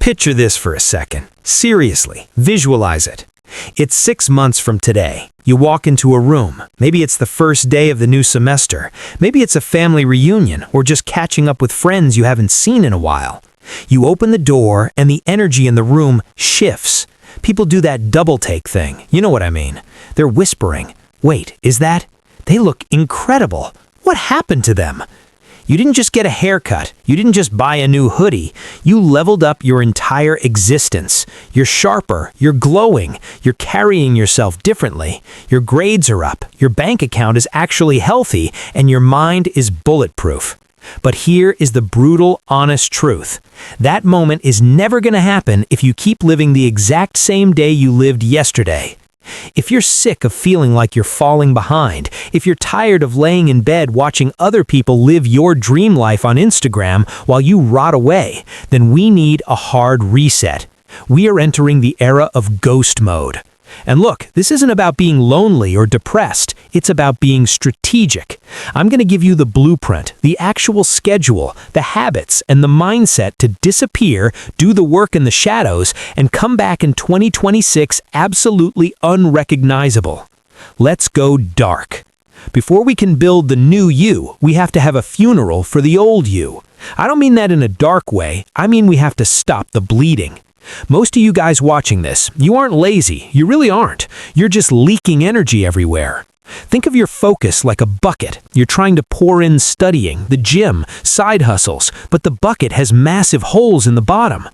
Picture this for a second. Seriously, visualize it. It's 6 months from today. You walk into a room. Maybe it's the first day of the new semester. Maybe it's a family reunion or just catching up with friends you haven't seen in a while. You open the door and the energy in the room shifts. People do that double take thing. You know what I mean. They're whispering. Wait, is that? They look incredible. What happened to them? You didn't just get a haircut. You didn't just buy a new hoodie. You leveled up your entire existence. You're sharper. You're glowing. You're carrying yourself differently. Your grades are up. Your bank account is actually healthy, and your mind is bulletproof. But here is the brutal, honest truth. That moment is never going to happen if you keep living the exact same day you lived yesterday. If you're sick of feeling like you're falling behind, if you're tired of laying in bed watching other people live your dream life on Instagram while you rot away, then we need a hard reset. We are entering the era of ghost mode. And look, this isn't about being lonely or depressed. It's about being strategic. I'm going to give you the blueprint, the actual schedule, the habits, and the mindset to disappear, do the work in the shadows, and come back in 2026 absolutely unrecognizable. Let's go dark. Before we can build the new you, we have to have a funeral for the old you. I don't mean that in a dark way. I mean we have to stop the bleeding. Most of you guys watching this, you aren't lazy. You really aren't. You're just leaking energy everywhere. Think of your focus like a bucket. You're trying to pour in studying, the gym, side hustles, but the bucket has massive holes in the bottom.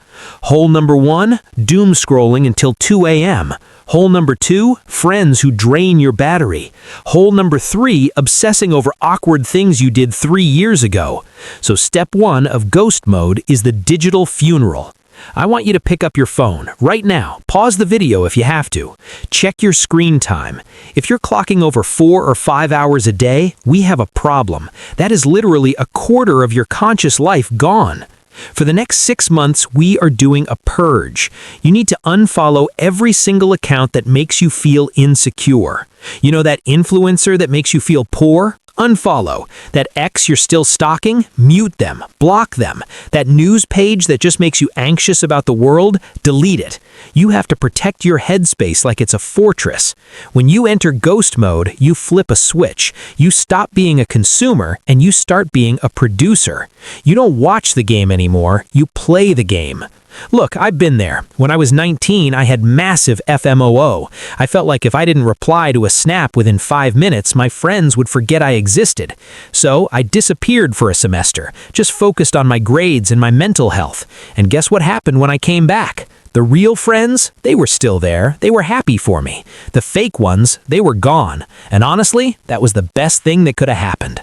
Hole number 1, doom scrolling until 2 a.m. Hole number 2, friends who drain your battery. Hole number 3, obsessing over awkward things you did 3 years ago. So step 1 of ghost mode is the digital funeral. I want you to pick up your phone right now. Pause the video if you have to. Check your screen time. If you're clocking over 4 or 5 hours a day, we have a problem. That is literally a quarter of your conscious life gone. For the next 6 months, we are doing a purge. You need to unfollow every single account that makes you feel insecure. You know that influencer that makes you feel poor? Unfollow. That ex you're still stalking? Mute them. Block them. That news page that just makes you anxious about the world? Delete it. You have to protect your headspace like it's a fortress. When you enter ghost mode, you flip a switch. You stop being a consumer and you start being a producer. You don't watch the game anymore, you play the game. Look, I've been there. When I was 19, I had massive FMOO. I felt like if I didn't reply to a snap within 5 minutes, my friends would forget I existed. So I disappeared for a semester, just focused on my grades and my mental health. And guess what happened when I came back? The real friends, they were still there. They were happy for me. The fake ones, they were gone. And honestly, that was the best thing that could have happened.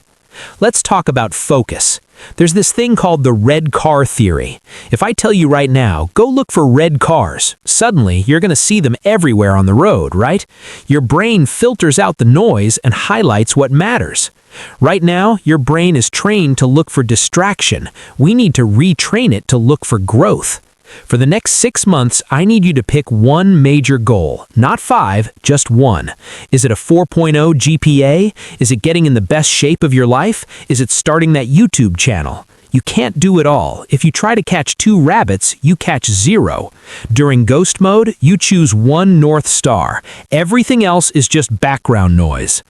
Let's talk about focus. There's this thing called the red car theory. If I tell you right now, go look for red cars, suddenly you're going to see them everywhere on the road, right? Your brain filters out the noise and highlights what matters. Right now, your brain is trained to look for distraction. We need to retrain it to look for growth. For the next 6 months, I need you to pick one major goal. Not 5, just 1. Is it a 4.0 GPA? Is it getting in the best shape of your life? Is it starting that YouTube channel? You can't do it all. If you try to catch 2 rabbits, you catch 0. During ghost mode, you choose one North Star. Everything else is just background noise.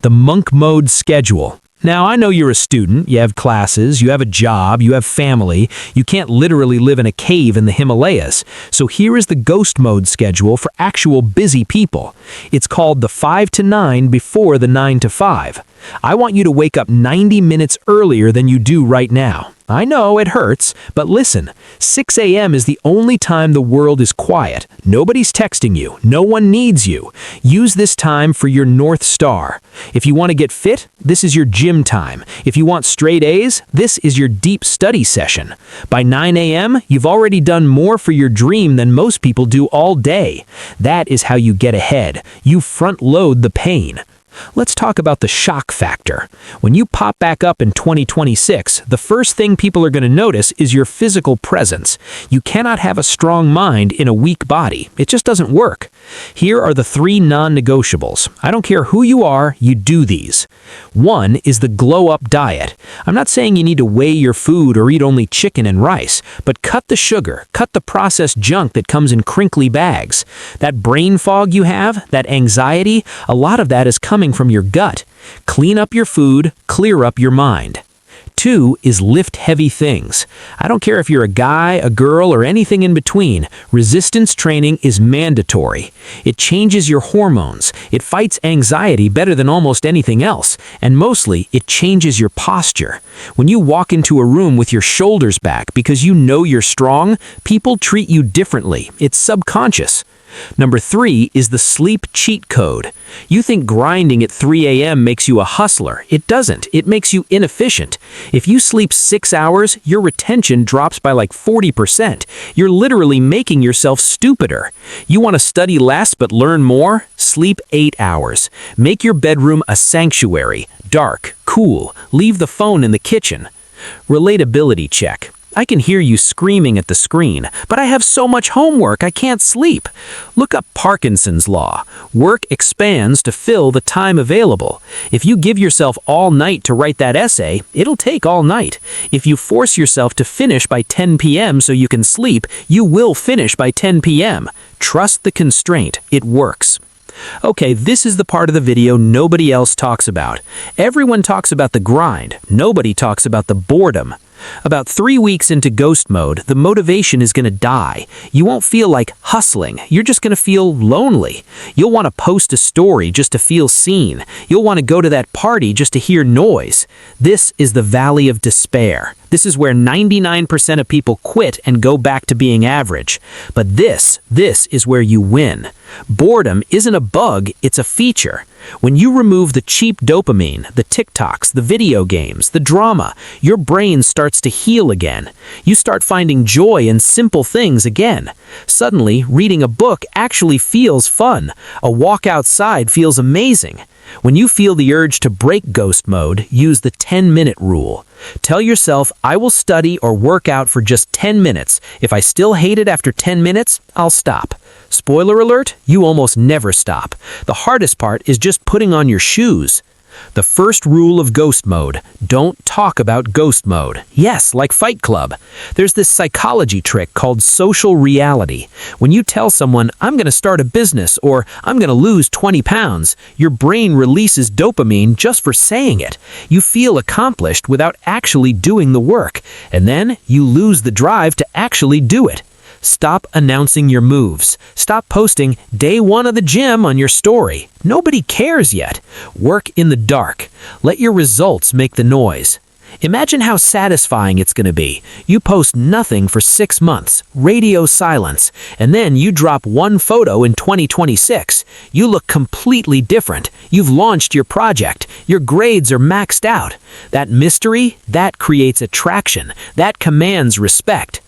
The monk mode schedule. Now, I know you're a student, you have classes, you have a job, you have family, you can't literally live in a cave in the Himalayas. So here is the ghost mode schedule for actual busy people. It's called the 5 to 9 before the 9 to 5. I want you to wake up 90 minutes earlier than you do right now. I know it hurts, but listen, 6 a.m. is the only time the world is quiet. Nobody's texting you. No one needs you. Use this time for your North Star. If you want to get fit, this is your gym time. If you want straight A's, this is your deep study session. By 9 a.m., you've already done more for your dream than most people do all day. That is how you get ahead. You front load the pain. Let's talk about the shock factor. When you pop back up in 2026, the first thing people are going to notice is your physical presence. You cannot have a strong mind in a weak body. It just doesn't work. Here are the 3 non-negotiables. I don't care who you are, you do these. 1 is the glow-up diet. I'm not saying you need to weigh your food or eat only chicken and rice, but cut the sugar, cut the processed junk that comes in crinkly bags. That brain fog you have, that anxiety, a lot of that is coming from your gut. Clean up your food, clear up your mind. 2 is lift heavy things. I don't care if you're a guy, a girl, or anything in between. Resistance training is mandatory. It changes your hormones. It fights anxiety better than almost anything else. And mostly, it changes your posture. When you walk into a room with your shoulders back because you know you're strong, people treat you differently. It's subconscious. Number 3 is the sleep cheat code. You think grinding at 3 a.m. makes you a hustler. It doesn't. It makes you inefficient. If you sleep 6 hours, your retention drops by like 40%. You're literally making yourself stupider. You want to study less but learn more? Sleep 8 hours. Make your bedroom a sanctuary. Dark, cool. Leave the phone in the kitchen. Relatability check. I can hear you screaming at the screen, but I have so much homework I can't sleep. Look up Parkinson's law. Work expands to fill the time available. If you give yourself all night to write that essay, it'll take all night. If you force yourself to finish by 10 p.m. so you can sleep, you will finish by 10 p.m. Trust the constraint. It works. Okay, this is the part of the video nobody else talks about. Everyone talks about the grind. Nobody talks about the boredom. About 3 weeks into ghost mode, the motivation is going to die. You won't feel like hustling. You're just going to feel lonely. You'll want to post a story just to feel seen. You'll want to go to that party just to hear noise. This is the valley of despair. This is where 99% of people quit and go back to being average. But this is where you win. Boredom isn't a bug, it's a feature. When you remove the cheap dopamine, the TikToks, the video games, the drama, your brain starts to heal again. You start finding joy in simple things again. Suddenly, reading a book actually feels fun. A walk outside feels amazing. When you feel the urge to break ghost mode, use the 10-minute rule. Tell yourself, I will study or work out for just 10 minutes. If I still hate it after 10 minutes, I'll stop. Spoiler alert, you almost never stop. The hardest part is just putting on your shoes. The first rule of ghost mode, don't talk about ghost mode. Yes, like Fight Club. There's this psychology trick called social reality. When you tell someone, I'm going to start a business or I'm going to lose 20 pounds, your brain releases dopamine just for saying it. You feel accomplished without actually doing the work, and then you lose the drive to actually do it. Stop announcing your moves. Stop posting day 1 of the gym on your story. Nobody cares yet. Work in the dark. Let your results make the noise. Imagine how satisfying it's going to be. You post nothing for 6 months, radio silence, and then you drop 1 photo in 2026. You look completely different. You've launched your project. Your grades are maxed out. That mystery, that creates attraction. That commands respect.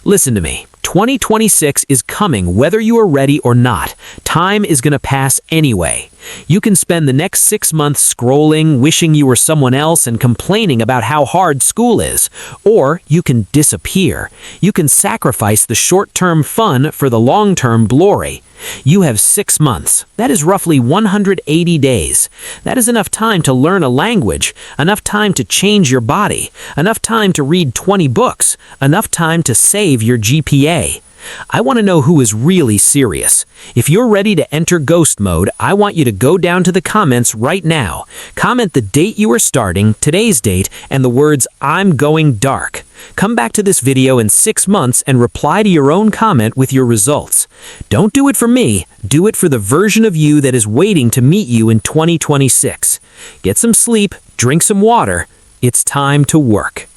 Listen to me. 2026 is coming whether you are ready or not. Time is going to pass anyway. You can spend the next 6 months scrolling, wishing you were someone else and complaining about how hard school is. Or you can disappear. You can sacrifice the short-term fun for the long-term glory. You have 6 months. That is roughly 180 days. That is enough time to learn a language, enough time to change your body, enough time to read 20 books, enough time to save your GPA. I want to know who is really serious. If you're ready to enter ghost mode, I want you to go down to the comments right now. Comment the date you are starting, today's date, and the words, I'm going dark. Come back to this video in 6 months and reply to your own comment with your results. Don't do it for me, do it for the version of you that is waiting to meet you in 2026. Get some sleep, drink some water. It's time to work.